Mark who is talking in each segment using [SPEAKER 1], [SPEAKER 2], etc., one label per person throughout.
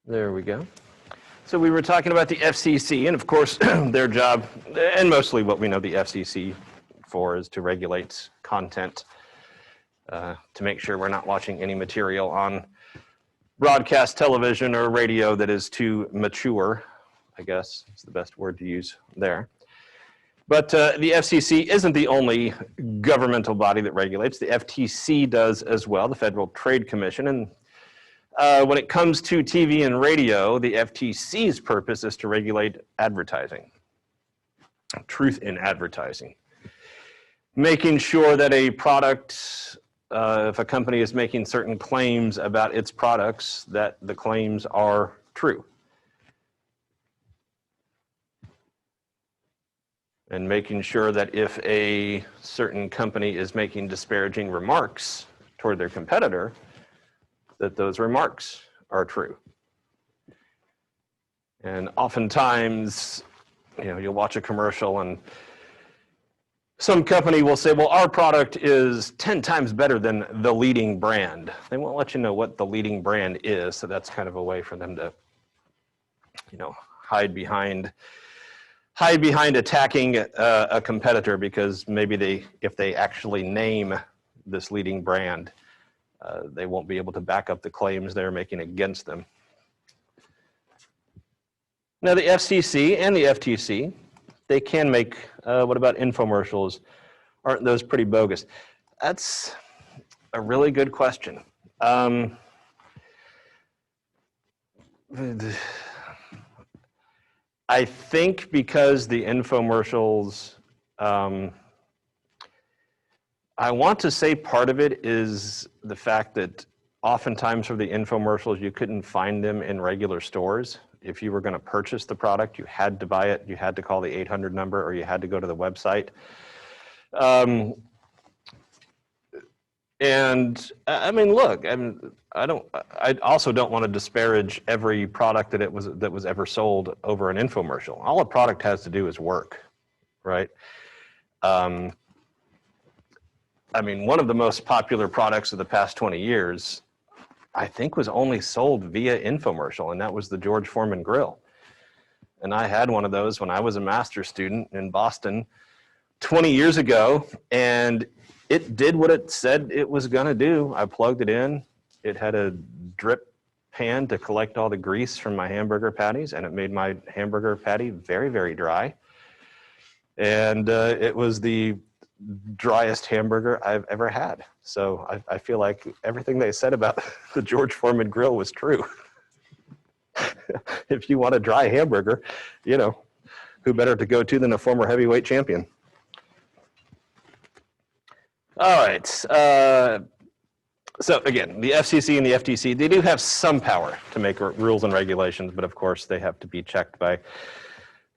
[SPEAKER 1] There we go. So we were talking about the FCC, and of course, their job, and mostly what we know the FCC for, is to regulate content, to make sure we're not watching any material on broadcast television or radio that is too mature, I guess is the best word to use there. But the FCC isn't the only governmental body that regulates. The FTC does as well, the Federal Trade Commission. And when it comes to TV and radio, the FTC's purpose is to regulate advertising, truth in advertising. Making sure that a product, if a company is making certain claims about its products, that the claims are true. And making sure that if a certain company is making disparaging remarks toward their competitor, that those remarks are true. And oftentimes, you'll watch a commercial and some company will say, well, our product is 10 times better than the leading brand. They won't let you know what the leading brand is, so that's kind of a way for them to, hide behind attacking a competitor, because maybe if they actually name this leading brand, they won't be able to back up the claims they're making against them. Now the FCC and the FTC, they can make, what about infomercials? Aren't those pretty bogus? That's a really good question. I think because the infomercials, I want to say part of it is the fact that oftentimes for the infomercials, you couldn't find them in regular stores. If you were going to purchase the product, you had to buy it, you had to call the 800 number, or you had to go to the website. And I mean, look, I also don't want to disparage every product that was ever sold over an infomercial. All a product has to do is work, right? I mean, one of the most popular products of the past 20 years, I think, was only sold via infomercial, and that was the George Foreman grill. And I had one of those when I was a master's student in Boston 20 years ago, and it did what it said it was gonna do. I plugged it in. It had a drip pan to collect all the grease from my hamburger patties, and it made my hamburger patty very, very dry. And it was the driest hamburger I've ever had. So I feel like everything they said about the George Foreman grill was true. If you want a dry hamburger, who better to go to than a former heavyweight champion? All right. So again, the FCC and the FTC, they do have some power to make rules and regulations, but of course they have to be checked by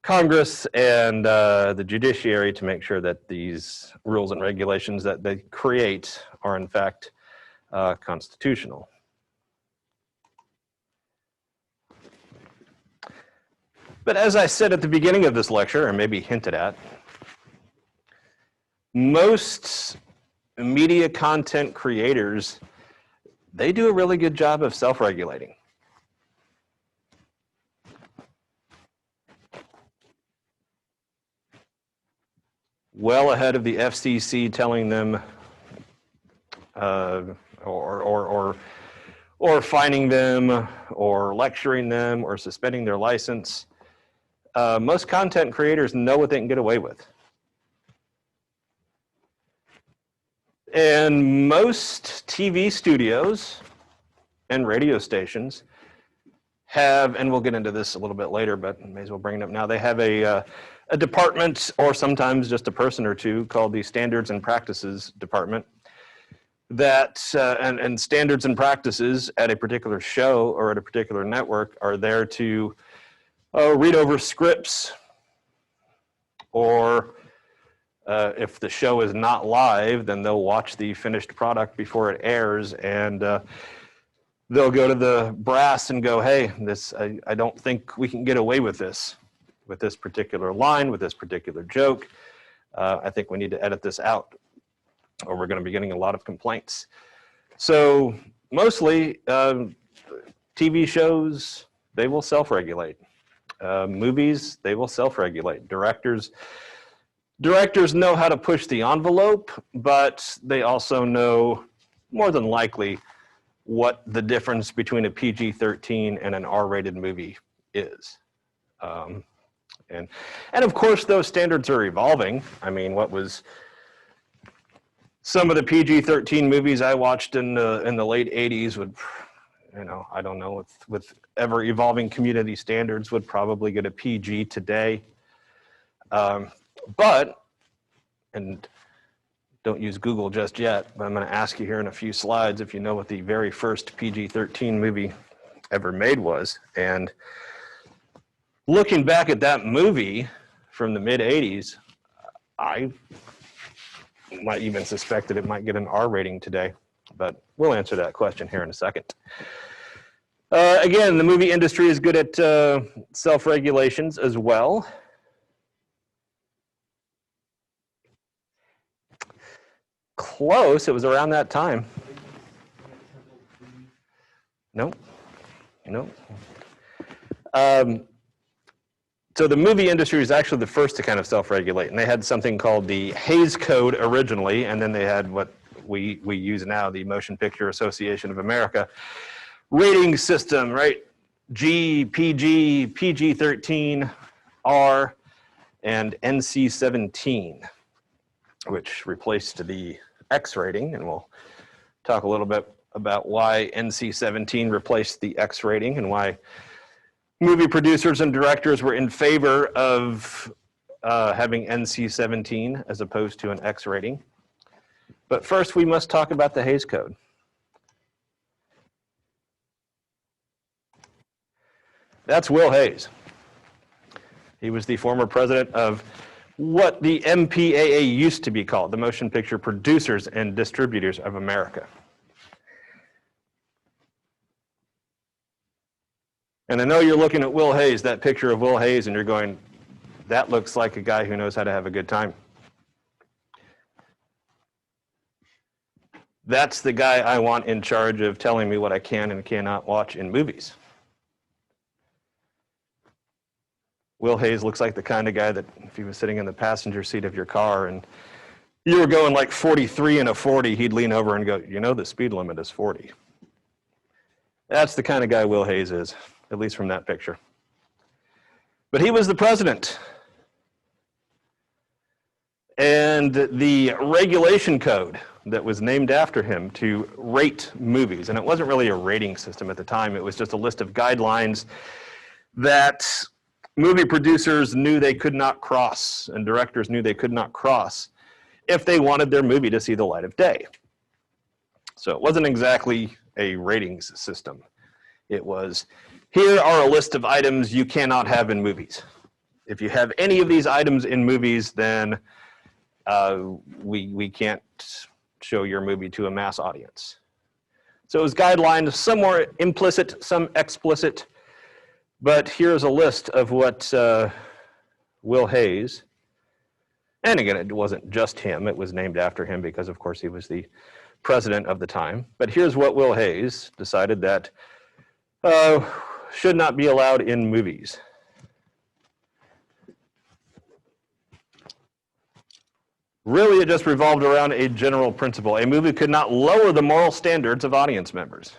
[SPEAKER 1] Congress and the judiciary to make sure that these rules and regulations that they create are in fact constitutional. But as I said at the beginning of this lecture, or maybe hinted at, most media content creators, they do a really good job of self-regulating. Well ahead of the FCC telling them or fining them or lecturing them or suspending their license. Most content creators know what they can get away with. And most TV studios and radio stations have, and we'll get into this a little bit later, but may as well bring it up now, they have a department, or sometimes just a person or two, called the Standards and Practices Department, that, and standards and practices at a particular show or at a particular network are there to read over scripts, or if the show is not live, then they'll watch the finished product before it airs, and they'll go to the brass and go, hey, I don't think we can get away with this particular line, with this particular joke. I think we need to edit this out, or we're going to be getting a lot of complaints. So mostly TV shows, they will self-regulate. Movies, they will self-regulate. Directors know how to push the envelope, but they also know, more than likely, what the difference between a PG-13 and an R-rated movie is. And of course, those standards are evolving. I mean, what was some of the PG-13 movies I watched in the late 80s would, you know, I don't know, with ever evolving community standards would probably get a PG today. But, and don't use Google just yet, but I'm going to ask you here in a few slides if you know what the very first PG-13 movie ever made was. And looking back at that movie from the mid-'80s, I might even suspect that it might get an R rating today, but we'll answer that question here in a second. Again, the movie industry is good at self-regulations as well. Close, it was around that time. Nope, nope. So the movie industry is actually the first to kind of self-regulate, and they had something called the Hays Code originally, and then they had what we use now, the Motion Picture Association of America rating system, right? G, PG, PG-13, R, and NC-17, which replaced the X rating, and we'll talk a little bit about why NC-17 replaced the X rating and why movie producers and directors were in favor of having NC-17 as opposed to an X rating. But first, we must talk about the Hays Code. That's Will Hays. He was the former president of what the MPAA used to be called, the Motion Picture Producers and Distributors of America. And I know you're looking at Will Hays, that picture of Will Hays, and you're going, that looks like a guy who knows how to have a good time. That's the guy I want in charge of telling me what I can and cannot watch in movies. Will Hays looks like the kind of guy that if he was sitting in the passenger seat of your car and you were going like 43 and a 40, he'd lean over and go, you know, the speed limit is 40. That's the kind of guy Will Hays is, at least from that picture. But he was the president. And the regulation code that was named after him to rate movies, and it wasn't really a rating system at the time, it was just a list of guidelines that movie producers knew they could not cross, and directors knew they could not cross if they wanted their movie to see the light of day. So it wasn't exactly a ratings system. It was, here are a list of items you cannot have in movies. If you have any of these items in movies, then we can't show your movie to a mass audience. So it was guidelines, some more implicit, some explicit. But here's a list of what Will Hays, and again, it wasn't just him, it was named after him because, of course, he was the president of the time. But here's what Will Hays decided that should not be allowed in movies. Really, it just revolved around a general principle. A movie could not lower the moral standards of audience members.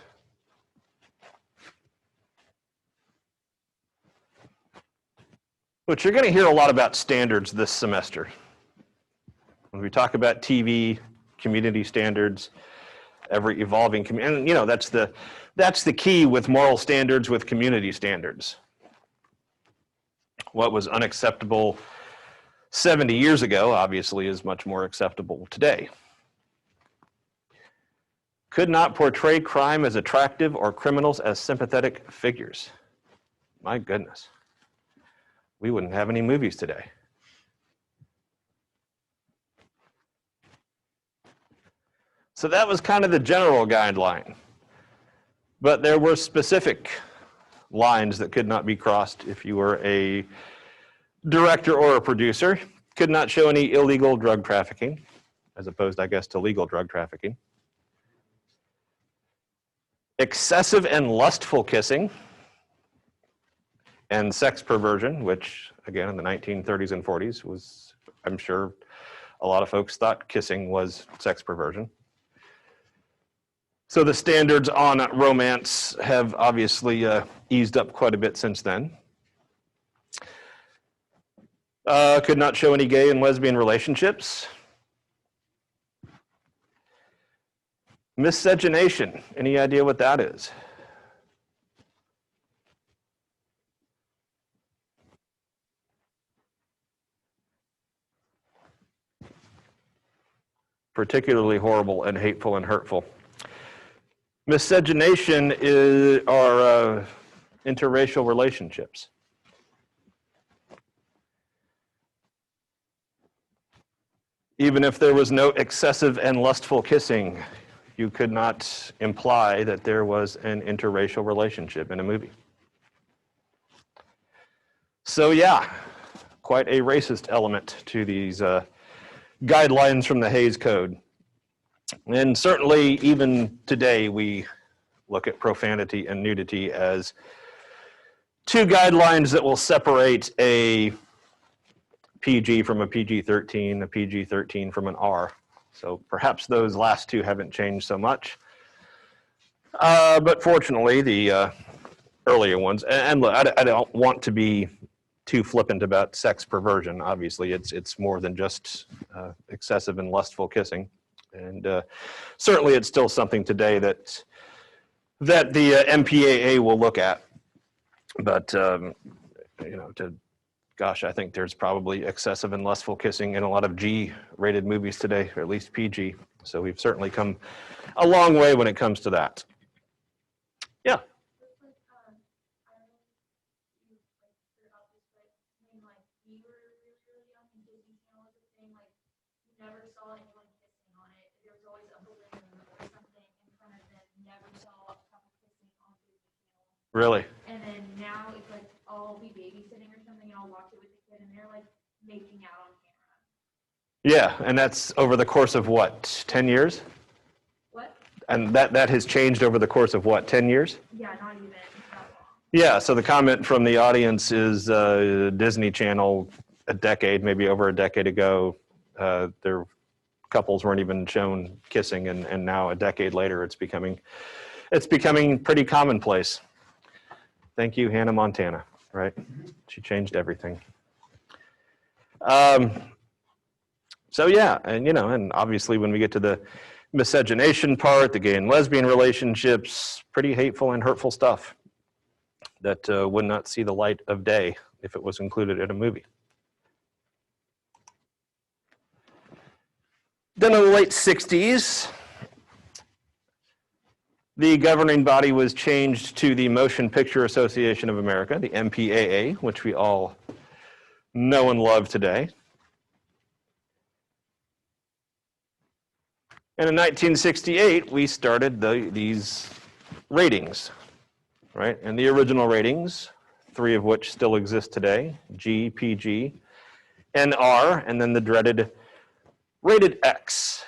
[SPEAKER 1] But you're going to hear a lot about standards this semester. When we talk about TV, community standards, every evolving community, and you know, that's the key with moral standards, with community standards. What was unacceptable 70 years ago, obviously, is much more acceptable today. Could not portray crime as attractive or criminals as sympathetic figures. My goodness. We wouldn't have any movies today. So that was kind of the general guideline. But there were specific lines that could not be crossed if you were a director or a producer. Could not show any illegal drug trafficking, as opposed, I guess, to legal drug trafficking. Excessive and lustful kissing. and sex perversion, which again in the 1930s and 40s was, I'm sure a lot of folks thought kissing was sex perversion. So the standards on romance have obviously eased up quite a bit since then. Could not show any gay and lesbian relationships. Miscegenation, any idea what that is? Particularly horrible and hateful and hurtful. Miscegenation are interracial relationships. Even if there was no excessive and lustful kissing, you could not imply that there was an interracial relationship in a movie. So yeah, quite a racist element to these guidelines from the Hays Code. And certainly even today we look at profanity and nudity as two guidelines that will separate a PG from a PG-13, a PG-13 from an R. So perhaps those last two haven't changed so much. But fortunately, the earlier ones, and look, I don't want to be too flippant about sex perversion. Obviously, it's more than just excessive and lustful kissing. And certainly it's still something today that the MPAA will look at. But, you know, gosh, I think there's probably excessive and lustful kissing in a lot of G-rated movies today, or at least PG. So we've certainly come a long way when it comes to that. Yeah. Really?
[SPEAKER 2] And then now it's like I'll be babysitting or something and I'll watch it with the kid and they're like making out on camera.
[SPEAKER 1] Yeah, and that's over the course of what, 10 years?
[SPEAKER 2] What?
[SPEAKER 1] And that has changed over the course of what, 10 years?
[SPEAKER 2] Yeah, not even that long.
[SPEAKER 1] Yeah, so the comment from the audience is Disney Channel a decade, maybe over a decade ago, their couples weren't even shown kissing, and now a decade later it's becoming pretty commonplace. Thank you, Hannah Montana, right? She changed everything. So yeah, and you know, and obviously when we get to the miscegenation part, the gay and lesbian relationships, pretty hateful and hurtful stuff that would not see the light of day if it was included in a movie. Then in the late 60s, the governing body was changed to the Motion Picture Association of America, the MPAA, which we all know and love today. And in 1968, we started these ratings, right? And the original ratings, 3 of which still exist today, G, PG, and R, and then the dreaded rated X.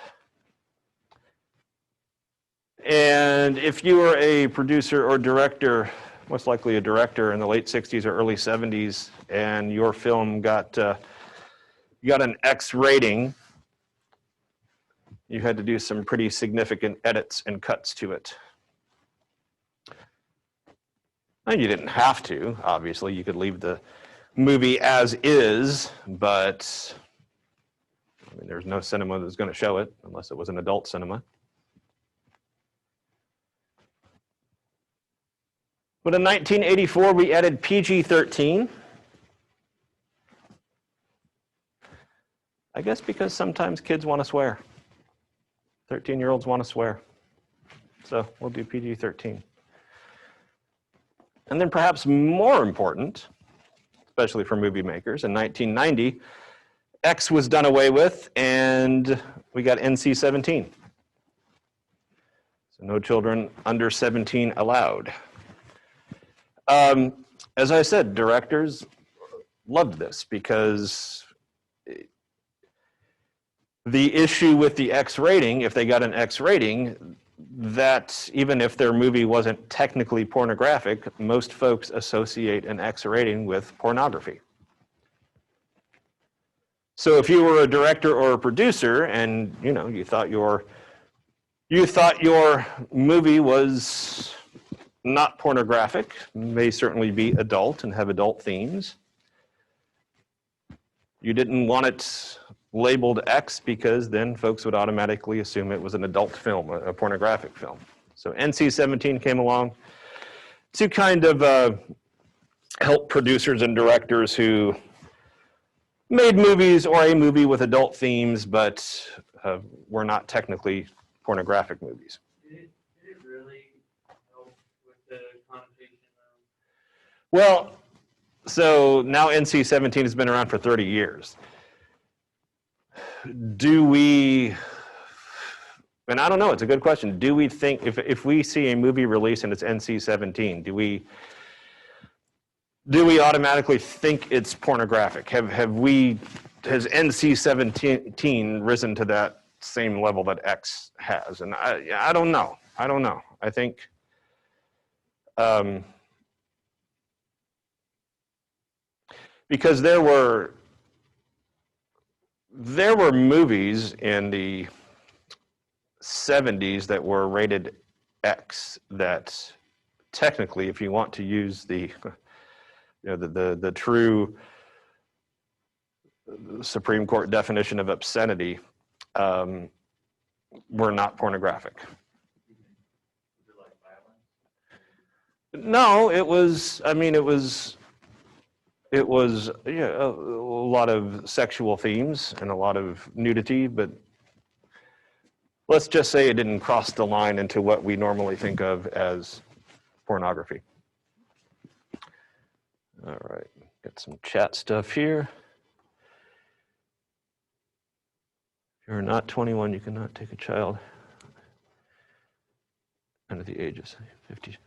[SPEAKER 1] And if you were a producer or director, most likely a director in the late 60s or early 70s, and your film got an X rating, you had to do some pretty significant edits and cuts to it. And you didn't have to, obviously. You could leave the movie as is, but I mean, there's no cinema that's going to show it unless it was an adult cinema. But in 1984, we added PG-13. I guess because sometimes kids want to swear. 13-year-olds want to swear. So we'll do PG-13. And then perhaps more important, especially for movie makers, in 1990, X was done away with and we got NC-17. So no children under 17 allowed. As I said, directors loved this because the issue with the X rating, if they got an X rating, that even if their movie wasn't technically pornographic, most folks associate an X rating with pornography. So if you were a director or a producer and you thought your movie was not pornographic, may certainly be adult and have adult themes. You didn't want it labeled X because then folks would automatically assume it was an adult film, a pornographic film. So NC-17 came along to kind of help producers and directors who made movies or a movie with adult themes, but were not technically pornographic movies.
[SPEAKER 3] Did it really help with the connotation of?
[SPEAKER 1] Well, so now NC-17 has been around for 30 years. Do we, and I don't know, it's a good question. Do we think, if we see a movie release and it's NC-17, do we automatically think it's pornographic? Has NC-17 risen to that same level that X has? And I don't know. I think because there were movies in the 70s that were rated X that technically, if you want to use the the true Supreme Court definition of obscenity, were not pornographic.
[SPEAKER 3] Was it like violence?
[SPEAKER 1] No, it was. I mean, it was a lot of sexual themes and a lot of nudity, but let's just say it didn't cross the line into what we normally think of as pornography. All right, got some chat stuff here. If you're not 21, you cannot take a child under the age of 50.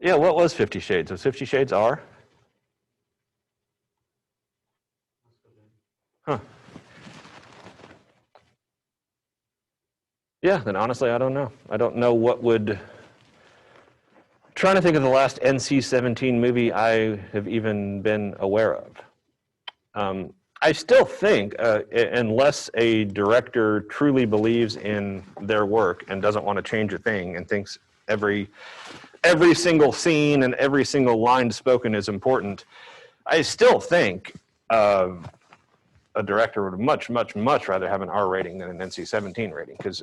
[SPEAKER 1] Yeah, what was 50 Shades? Was 50 Shades R? Huh. Yeah, then honestly, I don't know. I don't know what would... Trying to think of the last NC-17 movie I have even been aware of. I still think, unless a director truly believes in their work and doesn't want to change a thing and thinks every single scene and every single line spoken is important, I still think a director would much rather have an R rating than an NC-17 rating, because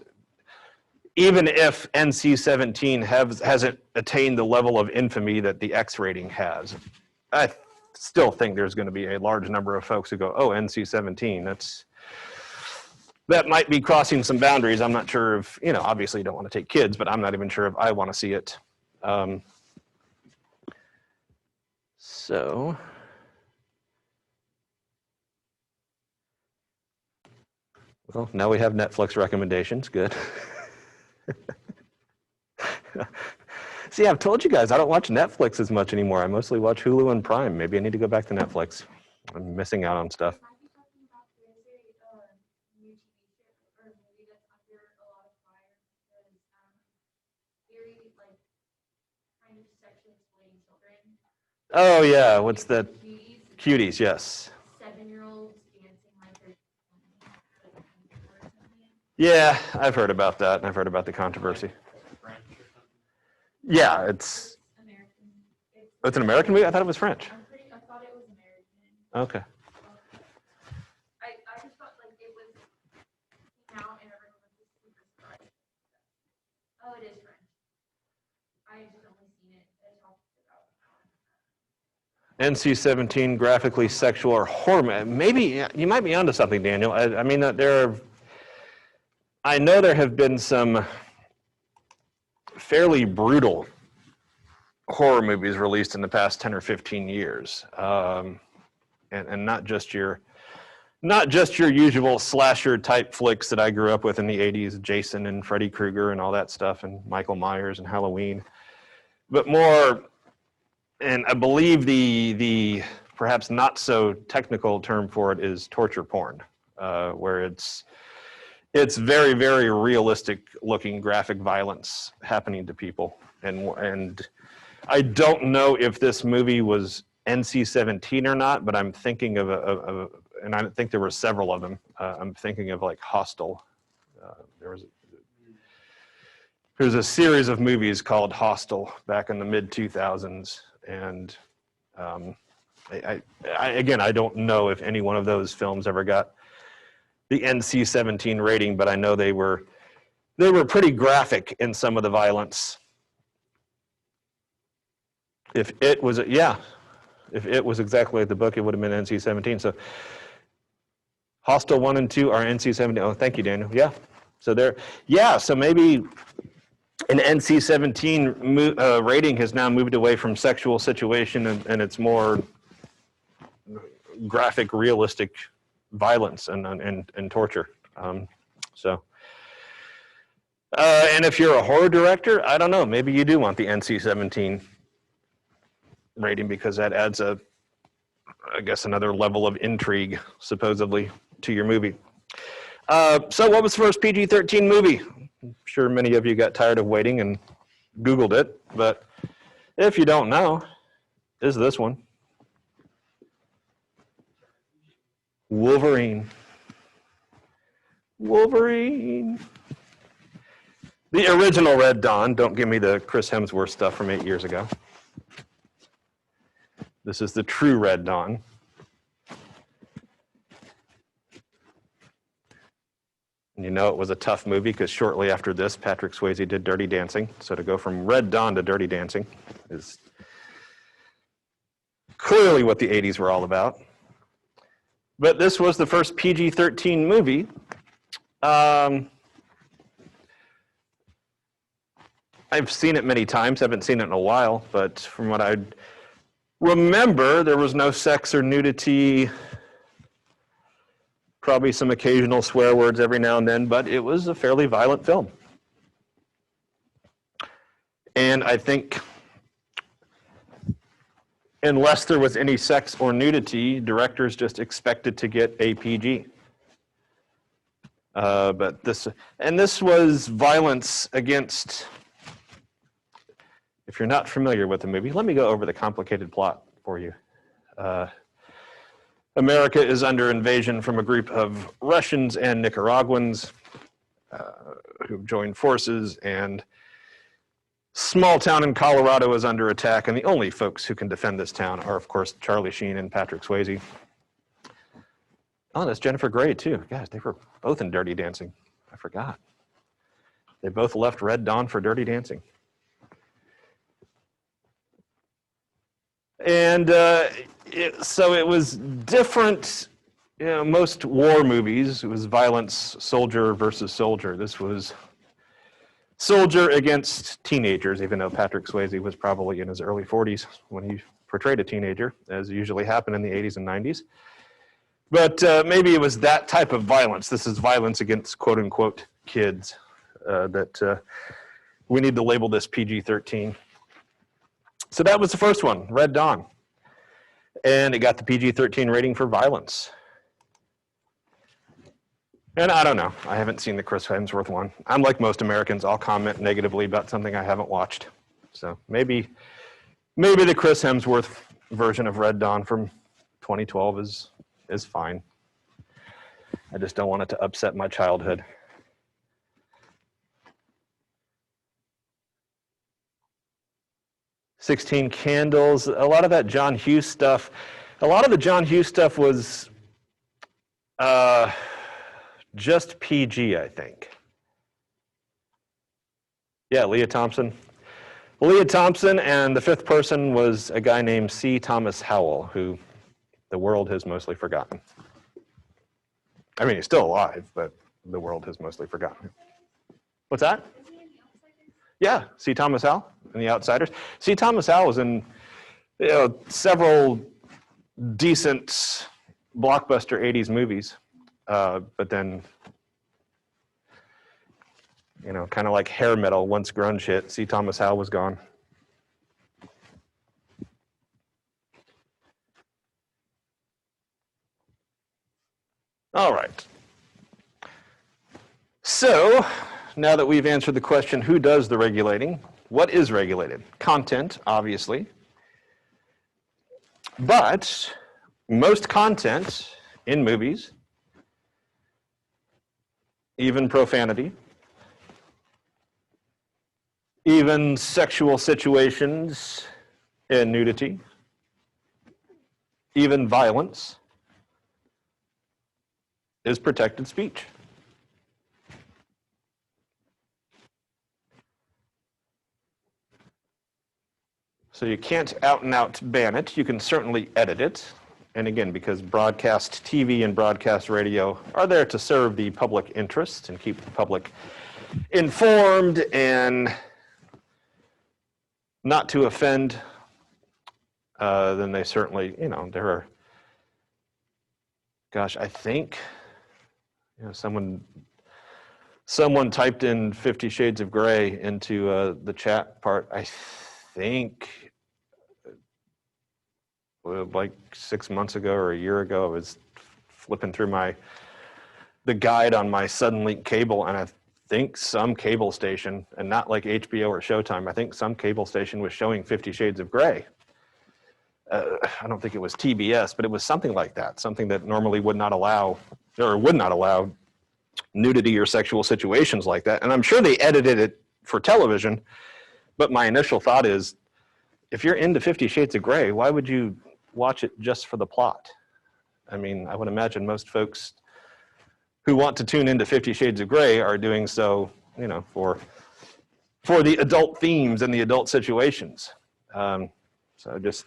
[SPEAKER 1] even if NC-17 hasn't attained the level of infamy that the X rating has, I still think there's going to be a large number of folks who go, oh, NC-17, that might be crossing some boundaries. I'm not sure if, obviously you don't want to take kids, but I'm not even sure if I want to see it. So, well, now we have Netflix recommendations. Good. See, I've told you guys I don't watch Netflix as much anymore. I mostly watch Hulu and Prime. Maybe I need to go back to Netflix. I'm missing out on stuff.
[SPEAKER 2] Might be talking about there's a new TV show or movie that's under a lot of fire because very like kind of sexually exploiting children.
[SPEAKER 1] Oh yeah, what's that?
[SPEAKER 2] Cuties.
[SPEAKER 1] Cuties, yes.
[SPEAKER 2] 7-year-olds dancing like they're or something.
[SPEAKER 1] Yeah, I've heard about that, and I've heard about the controversy.
[SPEAKER 3] French or something?
[SPEAKER 1] Yeah, it's
[SPEAKER 2] American.
[SPEAKER 1] an American movie? I thought it was French.
[SPEAKER 2] I thought it was American.
[SPEAKER 1] Okay.
[SPEAKER 2] I just thought like it was now and everyone was just super surprised. Oh, it is French. I just only seen it talked about.
[SPEAKER 1] NC-17 graphically sexual or horror. Maybe you might be onto something, Daniel. I mean, I know there have been some fairly brutal horror movies released in the past 10 or 15 years, and not just your usual slasher type flicks that I grew up with in the 80s, Jason and Freddy Krueger and all that stuff, and Michael Myers and Halloween, but more. And I believe the perhaps not so technical term for it is torture porn, where it's it's very, very realistic looking graphic violence happening to people. And I don't know if this movie was NC-17 or not, but I'm thinking of and I think there were several of them. I'm thinking of like Hostel. There's a series of movies called Hostel back in the mid 2000s, and again, I don't know if any one of those films ever got the NC-17 rating, but I know they were pretty graphic in some of the violence. If it was exactly like the book, it would have been NC-17. So Hostel 1 and 2 are NC-17. Oh, thank you, Daniel. Yeah. So maybe an NC-17 rating has now moved away from sexual situation and it's more graphic, realistic violence and torture. And if you're a horror director, I don't know, maybe you do want the NC-17 rating because that adds I guess another level of intrigue, supposedly, to your movie. So what was the first PG-13 movie? I'm sure many of you got tired of waiting and Googled it, but if you don't know, is this one. Wolverine. Wolverine. The original Red Dawn. Don't give me the Chris Hemsworth stuff from 8 years ago. This is the true Red Dawn. And you know it was a tough movie because shortly after this, Patrick Swayze did Dirty Dancing. So to go from Red Dawn to Dirty Dancing is clearly what the 80s were all about. But this was the first PG-13 movie. I've seen it many times. I haven't seen it in a while, but from what I remember, there was no sex or nudity. Probably some occasional swear words every now and then, but it was a fairly violent film. And I think unless there was any sex or nudity, directors just expected to get a PG. But this was violence against, if you're not familiar with the movie, let me go over the complicated plot for you. America is under invasion from a group of Russians and Nicaraguans who've joined forces, and small town in Colorado is under attack, and the only folks who can defend this town are, of course, Charlie Sheen and Patrick Swayze. Oh, that's Jennifer Grey, too. Gosh, they were both in Dirty Dancing. I forgot. They both left Red Dawn for Dirty Dancing. And so it was different. You know, most war movies, it was violence, soldier versus soldier. This was soldier against teenagers, even though Patrick Swayze was probably in his early 40s when he portrayed a teenager, as usually happened in the 80s and 90s. But maybe it was that type of violence. This is violence against quote-unquote kids that we need to label this PG-13. So that was the first one, Red Dawn. And it got the PG-13 rating for violence. And I don't know. I haven't seen the Chris Hemsworth one. I'm like most Americans. I'll comment negatively about something I haven't watched. So maybe the Chris Hemsworth version of Red Dawn from 2012 is fine. I just don't want it to upset my childhood. "16 Candles," a lot of that John Hughes stuff. A lot of the John Hughes stuff was just PG, I think. Yeah, Leah Thompson. Leah Thompson, and the fifth person was a guy named C. Thomas Howell, who the world has mostly forgotten. I mean, he's still alive, but the world has mostly forgotten him. What's that?
[SPEAKER 2] Is he in The Outsiders?
[SPEAKER 1] Yeah, C. Thomas Howell in The Outsiders. C. Thomas Howell was in several decent blockbuster 80s movies, but then, kind of like hair metal, once grunge hit, C. Thomas Howell was gone. All right. So now that we've answered the question, who does the regulating? What is regulated? Content, obviously. But most content in movies, even profanity, even sexual situations and nudity, even violence, is protected speech. So you can't out and out ban it. You can certainly edit it. And again, because broadcast TV and broadcast radio are there to serve the public interest and keep the public informed and not to offend, then they certainly, there are, gosh, I think, someone typed in 50 Shades of Grey into the chat part, I think, like 6 months ago or a year ago. I was flipping through the guide on my Suddenlink cable, and I think some cable station, and not like HBO or Showtime, I think some cable station was showing 50 Shades of Grey. I don't think it was TBS, but it was something like that, something that normally would not allow nudity or sexual situations like that. And I'm sure they edited it for television, but my initial thought is, if you're into 50 Shades of Grey, why would you watch it just for the plot? I mean, I would imagine most folks who want to tune into 50 Shades of Grey are doing so, for the adult themes and the adult situations. So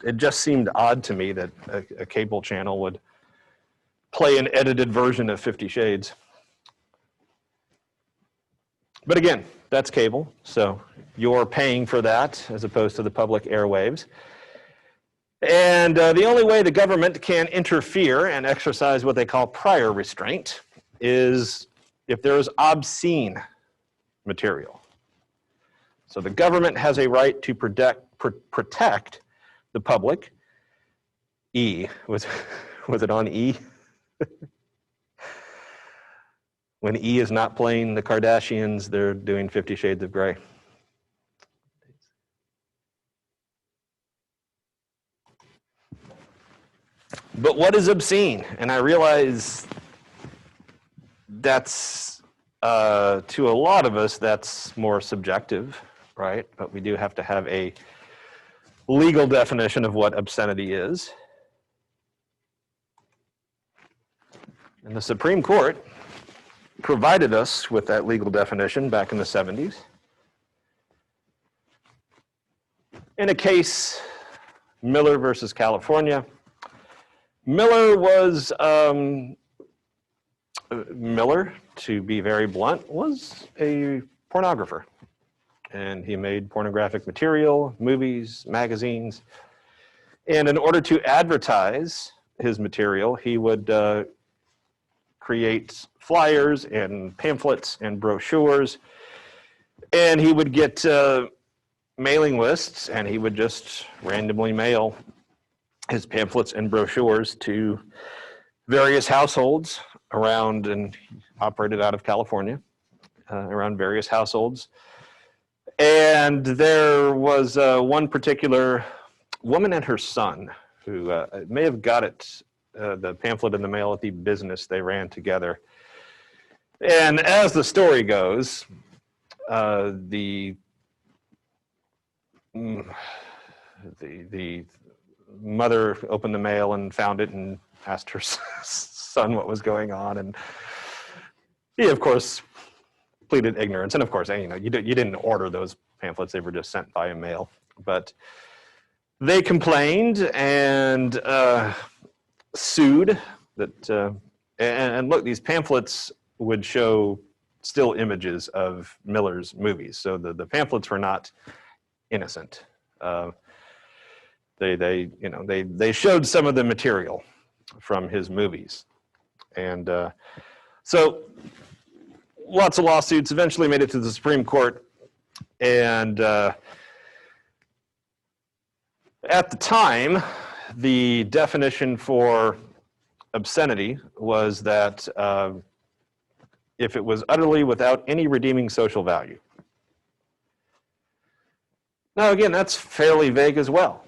[SPEAKER 1] it just seemed odd to me that a cable channel would play an edited version of 50 Shades. But again, that's cable, so you're paying for that as opposed to the public airwaves. And the only way the government can interfere and exercise what they call prior restraint is if there is obscene material. So the government has a right to protect the public. Was it on E? When E is not playing the Kardashians, they're doing 50 Shades of Grey. But what is obscene? And I realize that's, to a lot of us, that's more subjective, right? But we do have to have a legal definition of what obscenity is. And the Supreme Court provided us with that legal definition back in the 70s. In a case, Miller versus California. Miller was, Miller, to be very blunt, was a pornographer. And he made pornographic material, movies, magazines. And in order to advertise his material, he would create flyers and pamphlets and brochures. And he would get mailing lists, and he would just randomly mail his pamphlets and brochures to various households around, and operated out of California, around various households. And there was one particular woman and her son who may have got the pamphlet in the mail at the business they ran together. And as the story goes, the mother opened the mail and found it and asked her son what was going on, and he, of course, pleaded ignorance. And of course, you didn't order those pamphlets; they were just sent via mail. But they complained and sued that. And look, these pamphlets would show still images of Miller's movies, so the pamphlets were not innocent. They showed some of the material from his movies. And so lots of lawsuits eventually made it to the Supreme Court. And at the time, the definition for obscenity was that if it was utterly without any redeeming social value. Now, again, that's fairly vague as well.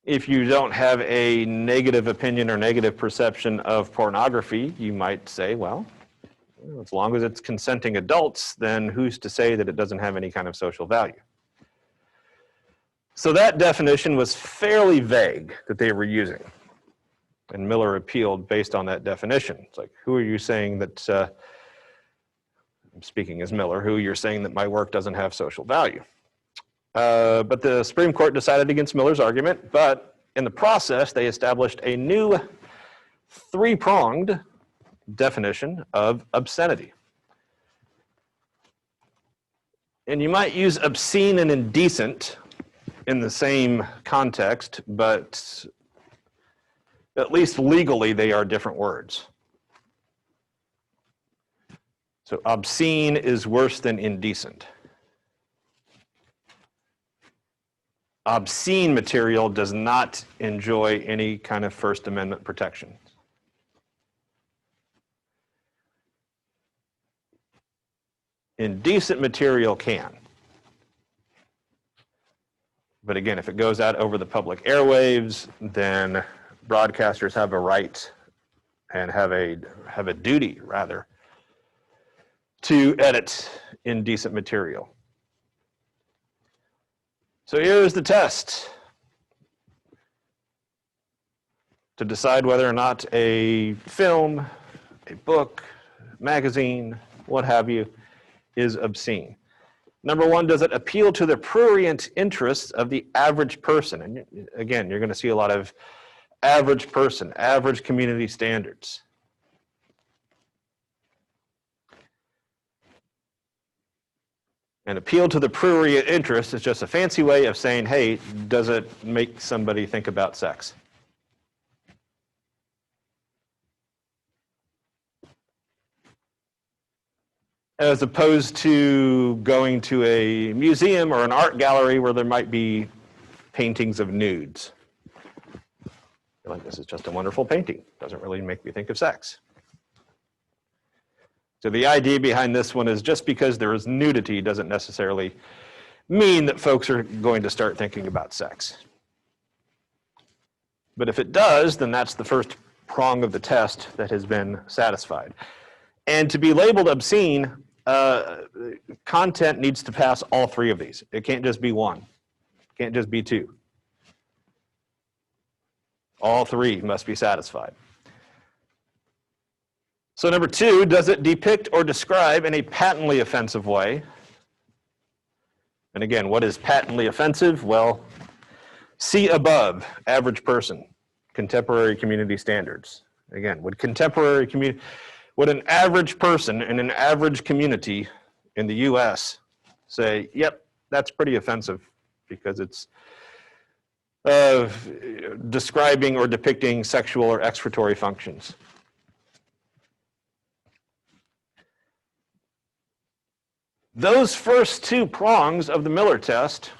[SPEAKER 1] If you don't have a negative opinion or negative perception of pornography, you might say, well, as long as it's consenting adults, then who's to say that it doesn't have any kind of social value? So that definition was fairly vague that they were using. And Miller appealed based on that definition. It's like, who are you saying that, I'm speaking as Miller, who you're saying that my work doesn't have social value? But the Supreme Court decided against Miller's argument, but in the process, they established a new three-pronged definition of obscenity. And you might use obscene and indecent in the same context, but at least legally, they are different words. So obscene is worse than indecent. Obscene material does not enjoy any kind of First Amendment protection. Indecent material can. But again, if it goes out over the public airwaves, then broadcasters have a right and have a duty, rather, to edit indecent material. So here's the test to decide whether or not a film, a book, magazine, what have you, is obscene. Number one, does it appeal to the prurient interests of the average person? And again, you're going to see a lot of average person, average community standards. And appeal to the prurient interest is just a fancy way of saying, hey, does it make somebody think about sex? As opposed to going to a museum or an art gallery where there might be paintings of nudes. You're like, this is just a wonderful painting. Doesn't really make me think of sex. So the idea behind this one is just because there is nudity doesn't necessarily mean that folks are going to start thinking about sex. But if it does, then that's the first prong of the test that has been satisfied. And to be labeled obscene, content needs to pass all three of these. It can't just be one. It can't just be two. All three must be satisfied. So number two, does it depict or describe in a patently offensive way? And again, what is patently offensive? Well, see above, average person, contemporary community standards. Again, would an average person in an average community in the US say, yep, that's pretty offensive because it's describing or depicting sexual or excretory functions? Those first two prongs of the Miller test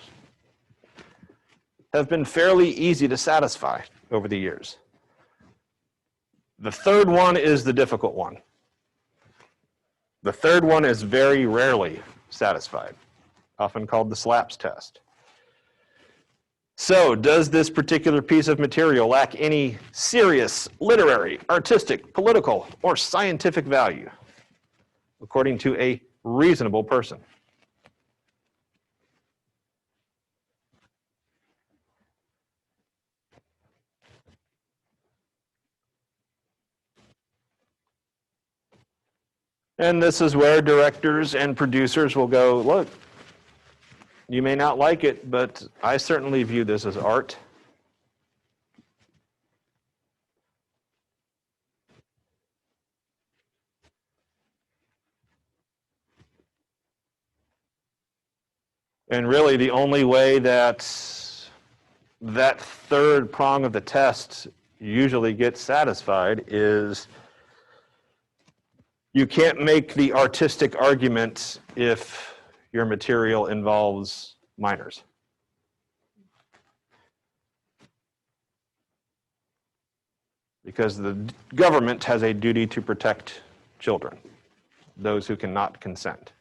[SPEAKER 1] have been fairly easy to satisfy over the years. The third one is the difficult one. The third one is very rarely satisfied, often called the slaps test. So, does this particular piece of material lack any serious literary, artistic, political, or scientific value, according to a reasonable person? And this is where directors and producers will go, look, you may not like it, but I certainly view this as art. And really the only way that that third prong of the test usually gets satisfied is you can't make the artistic argument if your material involves minors. because the government has a duty to protect children, those who cannot consent.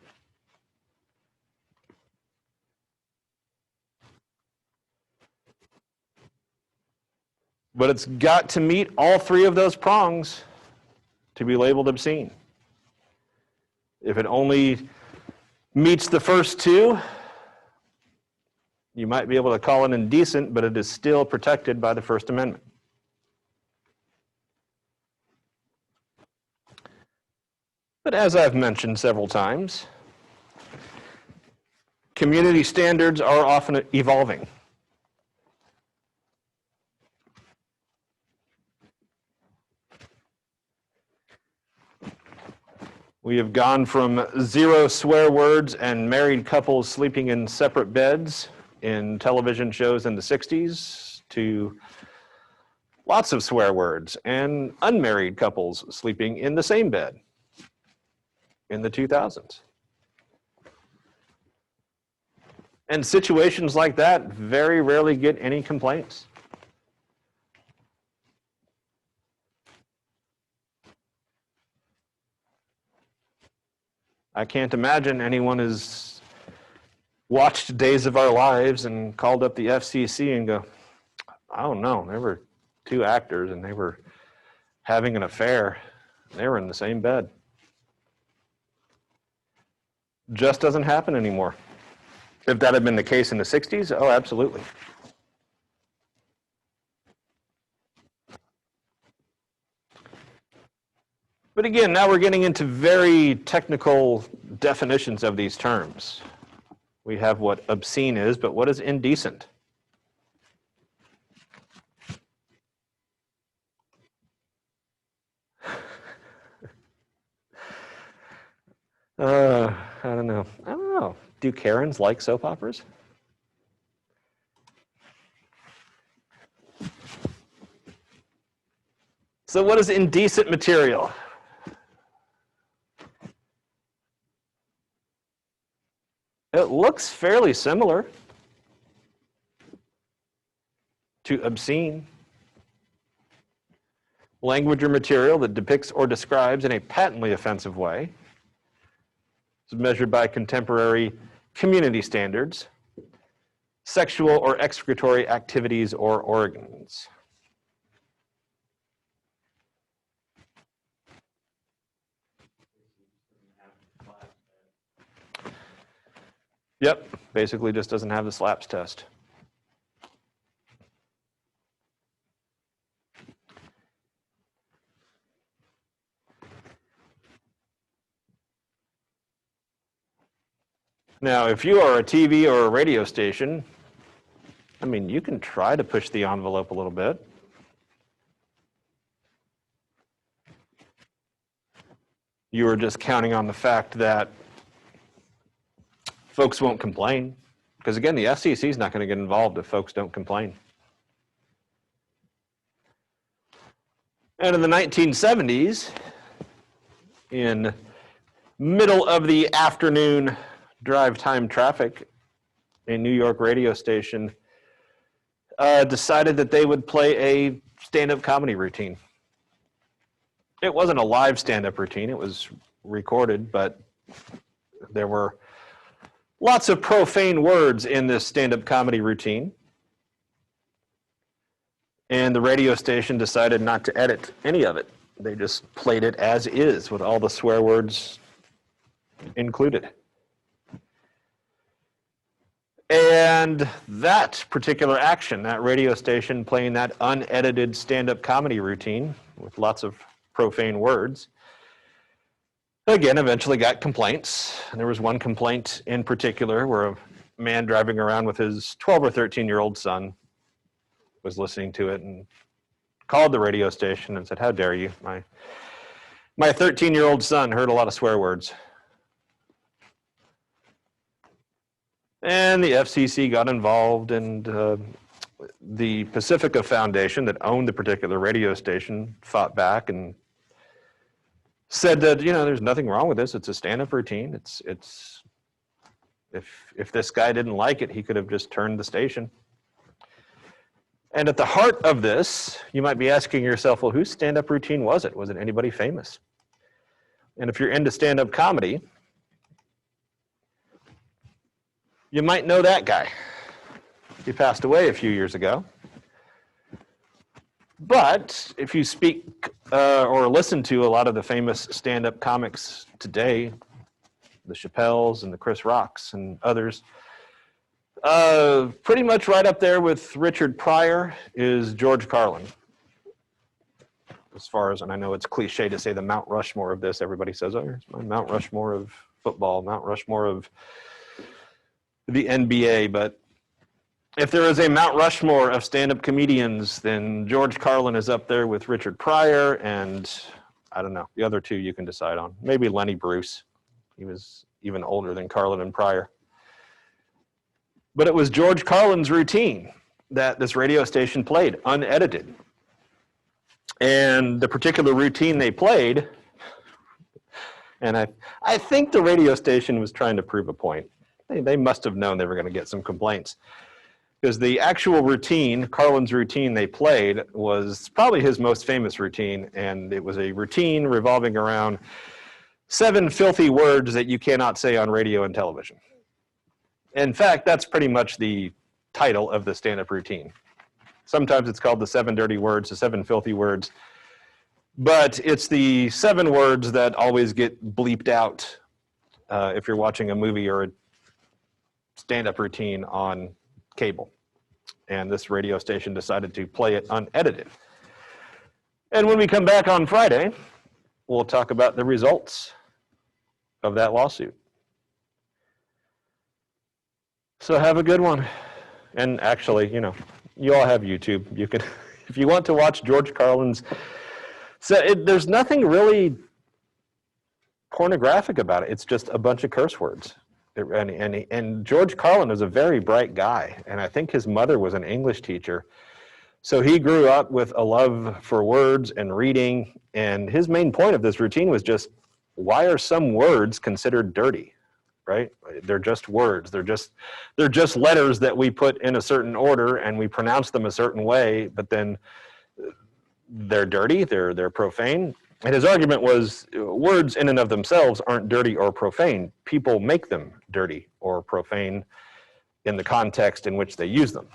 [SPEAKER 1] But it's got to meet all three of those prongs to be labeled obscene. If it only meets the first two, you might be able to call it indecent, but it is still protected by the First Amendment. But as I've mentioned several times, community standards are often evolving. We have gone from 0 swear words and married couples sleeping in separate beds in television shows in the 60s to lots of swear words and unmarried couples sleeping in the same bed in the 2000s. And situations like that very rarely get any complaints. I can't imagine anyone has watched Days of Our Lives and called up the FCC and go, I don't know, there were 2 actors and they were having an affair. They were in the same bed. Just doesn't happen anymore. If that had been the case in the 60s, oh, absolutely. But again, now we're getting into very technical definitions of these terms. We have what obscene is, but what is indecent? I don't know. Do Karens like soap operas? So what is indecent material? It looks fairly similar to obscene. Language or material that depicts or describes in a patently offensive way. It's measured by contemporary community standards, sexual or excretory activities or organs. Yep, basically just doesn't have the slaps test. Now, if you are a TV or a radio station, I mean, you can try to push the envelope a little bit. You are just counting on the fact that folks won't complain. Because again, the FCC is not going to get involved if folks don't complain. And in the 1970s, in middle of the afternoon drive time traffic, a New York radio station decided that they would play a stand-up comedy routine. It wasn't a live stand-up routine, it was recorded, but there were lots of profane words in this stand-up comedy routine. And the radio station decided not to edit any of it. They just played it as is with all the swear words included. And that particular action, that radio station playing that unedited stand-up comedy routine with lots of profane words, again, eventually got complaints. And there was one complaint in particular where a man driving around with his 12 or 13-year-old son was listening to it and called the radio station and said, "How dare you? My 13-year-old son heard a lot of swear words." And the FCC got involved, and the Pacifica Foundation that owned the particular radio station fought back and said that, you know, there's nothing wrong with this. It's a stand-up routine. If this guy didn't like it, he could have just turned the station. And at the heart of this, you might be asking yourself, well, whose stand-up routine was it? Was it anybody famous? And if you're into stand-up comedy, you might know that guy. He passed away a few years ago. But if you speak or listen to a lot of the famous stand-up comics today, the Chappelles and the Chris Rocks and others, pretty much right up there with Richard Pryor is George Carlin. As far as, and I know it's cliche to say the Mount Rushmore of this, everybody says, oh, here's my Mount Rushmore of football, Mount Rushmore of the NBA, but if there is a Mount Rushmore of stand-up comedians, then George Carlin is up there with Richard Pryor, and I don't know, the other two you can decide on. Maybe Lenny Bruce. He was even older than Carlin and Pryor. But it was George Carlin's routine that this radio station played, unedited. And the particular routine they played, and I think the radio station was trying to prove a point. They must have known they were going to get some complaints. Because the actual routine, Carlin's routine they played, was probably his most famous routine, and it was a routine revolving around 7 filthy words that you cannot say on radio and television. In fact, that's pretty much the title of the stand-up routine. Sometimes it's called the 7 dirty words, the 7 filthy words, but it's the 7 words that always get bleeped out if you're watching a movie or a stand-up routine on cable. And this radio station decided to play it unedited. And when we come back on Friday, we'll talk about the results of that lawsuit. So have a good one. And actually, you know, you all have YouTube. You can, if you want to watch George Carlin's, there's nothing really pornographic about it. It's just a bunch of curse words. And George Carlin was a very bright guy, and I think his mother was an English teacher. So he grew up with a love for words and reading, and his main point of this routine was just, why are some words considered dirty, right? They're just words. They're just letters that we put in a certain order, and we pronounce them a certain way, but then they're dirty, they're profane. And his argument was, words in and of themselves aren't dirty or profane. People make them dirty or profane in the context in which they use them.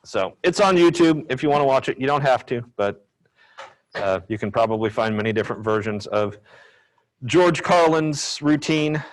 [SPEAKER 1] So it's on YouTube. If you want to watch it, you don't have to, but you can probably find many different versions of George Carlin's routine